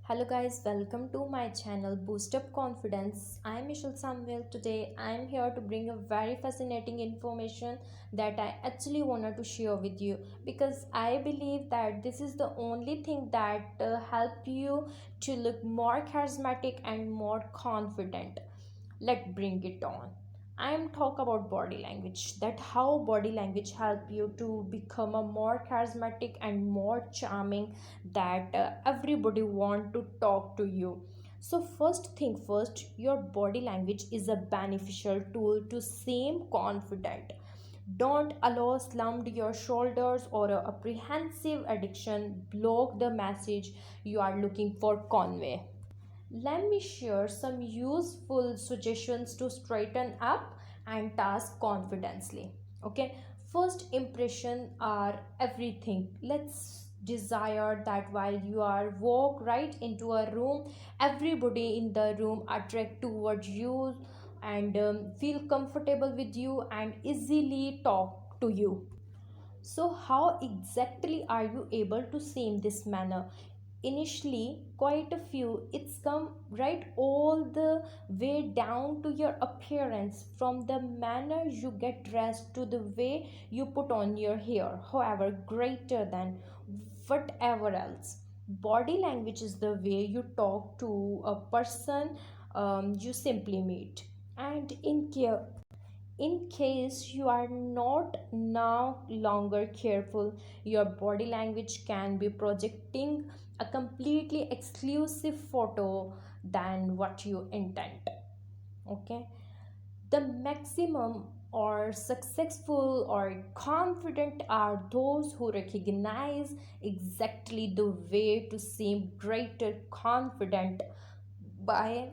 Hello guys, welcome to my channel Boost Up Confidence. I am Michelle Samuel. Today I am here to bring a very fascinating information that I actually wanted to share with you because I believe that this is the only thing that help you to look more charismatic and more confident. Let's bring it on. I am talk about body language, that how body language help you to become a more charismatic and more charming, that everybody want to talk to you. So first thing first, your body language is a beneficial tool to seem confident. Don't allow slumped your shoulders or a apprehensive addiction block the message you are looking for convey. Let me share some useful suggestions to straighten up and task confidently. Okay, first impression are everything. Let's desire that while you are walk right into a room, everybody in the room attract towards you and feel comfortable with you and easily talk to you. So how exactly are you able to see in this manner? Initially, quite a few, it's come right all the way down to your appearance, from the manner you get dressed to the way you put on your hair. However, greater than whatever else. Body language is the way you talk to a person you simply meet. And in case you are not now longer careful, your body language can be projecting a completely exclusive photo than what you intend. Okay, the maximum or successful or confident are those who recognize exactly the way to seem greater confident by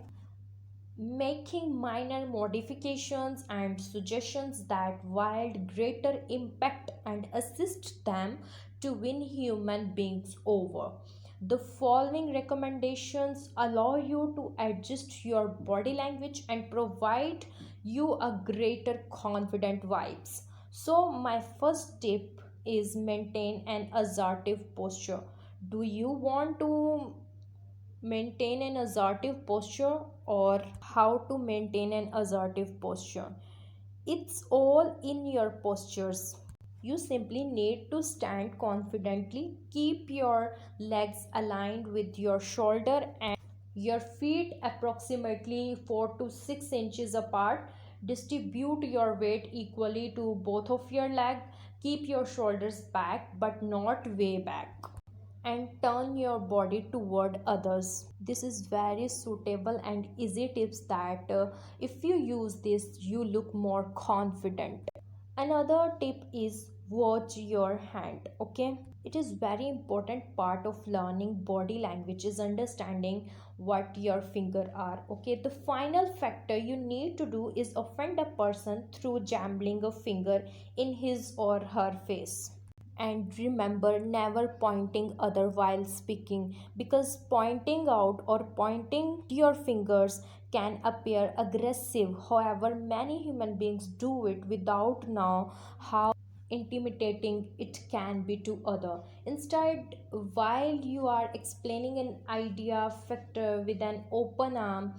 making minor modifications and suggestions that wield greater impact and assist them to win human beings over. The following recommendations allow you to adjust your body language and provide you a greater confident vibes. So my first tip is maintain an assertive posture. Do you want to maintain an assertive posture, or how to maintain an assertive posture? It's all in your postures. You simply need to stand confidently, keep your legs aligned with your shoulder and your feet approximately 4 to 6 inches apart. Distribute your weight equally to both of your legs. Keep your shoulders back but not way back, and turn your body toward others. This is very suitable and easy tips that if you use this, you look more confident. Another tip is watch your hand. Okay, it is very important part of learning body language is understanding what your finger are. Okay, the final factor you need to do is offend a person through jambling a finger in his or her face. And remember, never pointing other while speaking, because pointing out or pointing your fingers can appear aggressive. However, many human beings do it without know how intimidating it can be to other. Instead, while you are explaining an idea factor with an open arm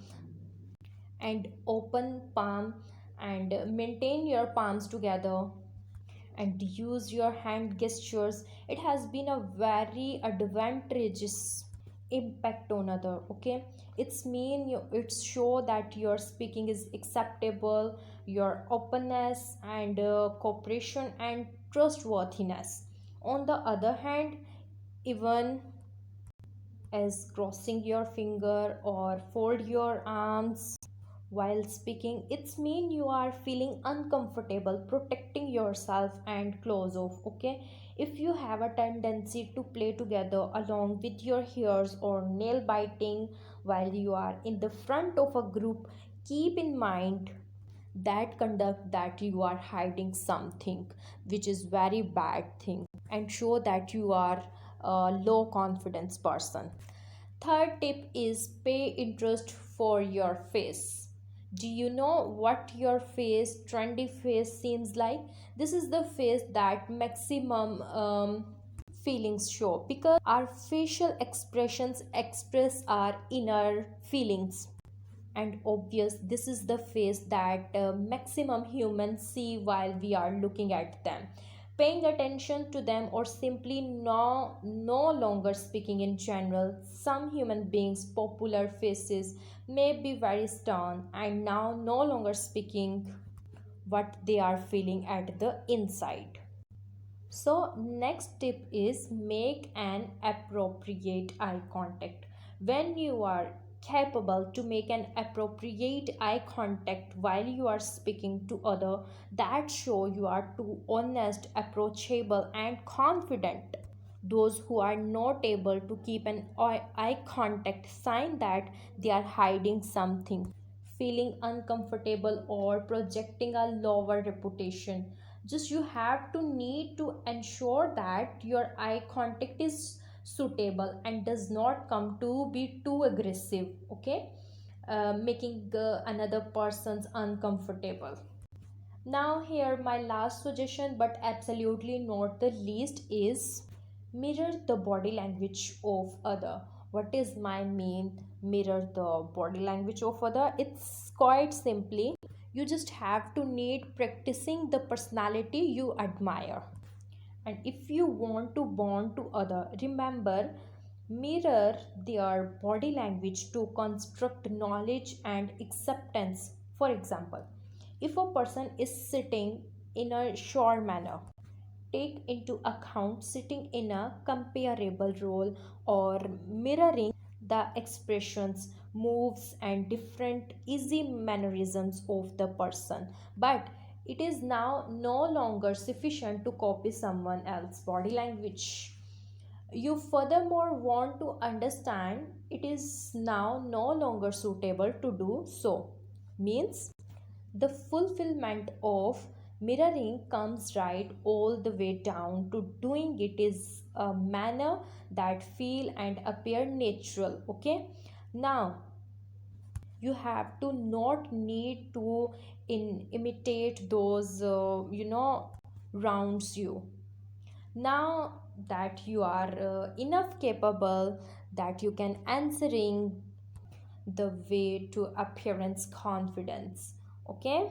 and open palm, and maintain your palms together and use your hand gestures, it has been a very advantageous impact on other. Okay, it's show that your speaking is acceptable, your openness and cooperation and trustworthiness. On the other hand, even as crossing your finger or fold your arms while speaking, it's mean you are feeling uncomfortable, protecting yourself and close off. Okay, if you have a tendency to play together along with your hairs or nail biting while you are in the front of a group, keep in mind that conduct that you are hiding something, which is very bad thing, and show that you are a low confidence person. Third tip is pay interest for your face. Do you know what your face, trendy face, seems like? This is the face that maximum feelings show, because our facial expressions express our inner feelings. And obvious, this is the face that maximum humans see while we are looking at them, paying attention to them, or simply no longer speaking. In general, some human beings popular faces may be very stern and now no longer speaking what they are feeling at the inside. So, next tip is make an appropriate eye contact. When you are capable to make an appropriate eye contact while you are speaking to other, that show you are too honest, approachable and confident. Those who are not able to keep an eye contact sign that they are hiding something, feeling uncomfortable or projecting a lower reputation. Just you have to need to ensure that your eye contact is suitable and does not come to be too aggressive, okay, making another person's uncomfortable. Now here my last suggestion, but absolutely not the least, is mirror the body language of other. What is my mean mirror the body language of other? It's quite simply, you just have to need practicing the personality you admire. And if you want to bond to other, remember, mirror their body language to construct knowledge and acceptance. For example, if a person is sitting in a sure manner, take into account sitting in a comparable role, or mirroring the expressions, moves and different easy mannerisms of the person. But it is now no longer sufficient to copy someone else's body language. You furthermore want to understand, it is now no longer suitable to do so. Means the fulfillment of mirroring comes right all the way down to doing it is a manner that feel and appear natural. Okay, now you have to not need to imitate those rounds you. Now that you are enough capable that you can answering the way to appearance confidence. Okay,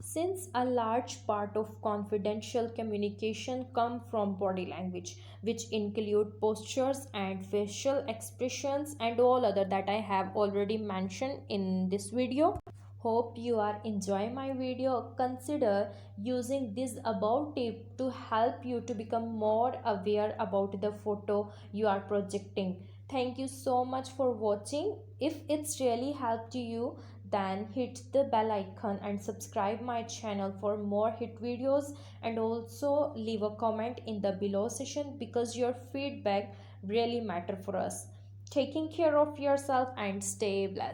since a large part of confidential communication come from body language, which include postures and facial expressions and all other that I have already mentioned in this video. Hope you are enjoying my video. Consider using this above tip to help you to become more aware about the photo you are projecting. Thank you so much for watching. If it's really helped you, then hit the bell icon and subscribe my channel for more hit videos, and also leave a comment in the below section because your feedback really matter for us. Taking care of yourself and stay blessed.